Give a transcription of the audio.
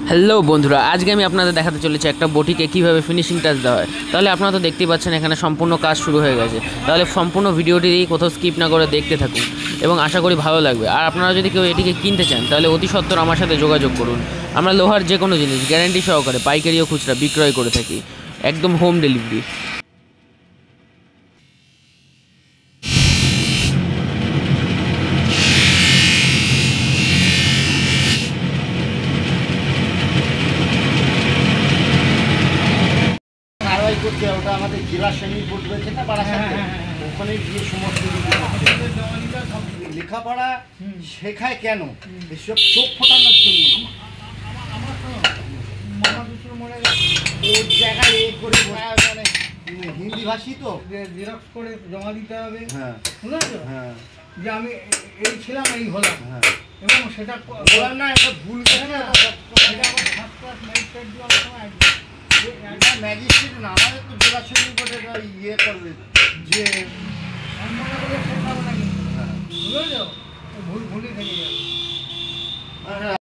Hello বন্ধুরা, আজকে আমি আপনাদের দেখাতে চলেছি একটা বটিকে কীভাবে ফিনিশিং টাচ দেওয়া হয়। তাহলে আপনারা তো দেখতেই পাচ্ছেন এখানে সম্পূর্ণ কাজ শুরু হয়ে গেছে। তাহলে সম্পূর্ণ ভিডিওটি কোথাও স্কিপ না করে দেখতে থাকুন এবং আশা করি ভালো লাগবে। আর আপনারা যদি কেউ এটিকে কিনতে চান তাহলে অতি সত্বর আমার সাথে যোগাযোগ করুন। আমরা লোহার যে কোনো জিনিস গ্যারান্টি সহকারে পাইকারি ও খুচরা বিক্রয় করে থাকি, একদম হোম ডেলিভারি। কারবাই করতে হবে, ওটা আমাদের জেলা শ্রেণীর বোর্ড রয়েছে না বারাসাতে, ওখানে গিয়ে সমস্ত লেখাপড়া শেখায় কেন? এসব চোখ ফোটানোর জন্য। ওর জায়গায় এ করে মানে হিন্দি ভাষী তো জেরক্স করে জমা দিতে হবে। হ্যাঁ বুঝলেন? হ্যাঁ যে আমি এই ছিলাম, এই হলাম, হ্যাঁ এবং সেটা বললাম না, এটা ভুল সেটা আবার ফার্স্ট ক্লাস ম্যাজিস্ট্রেট দেওয়ার সময় ম্যাজিস্ট্রেট না, আমাদের তো জেলা শ্রেণীর বোর্ডে ইয়ে করবে যে সম্মান করে সেটা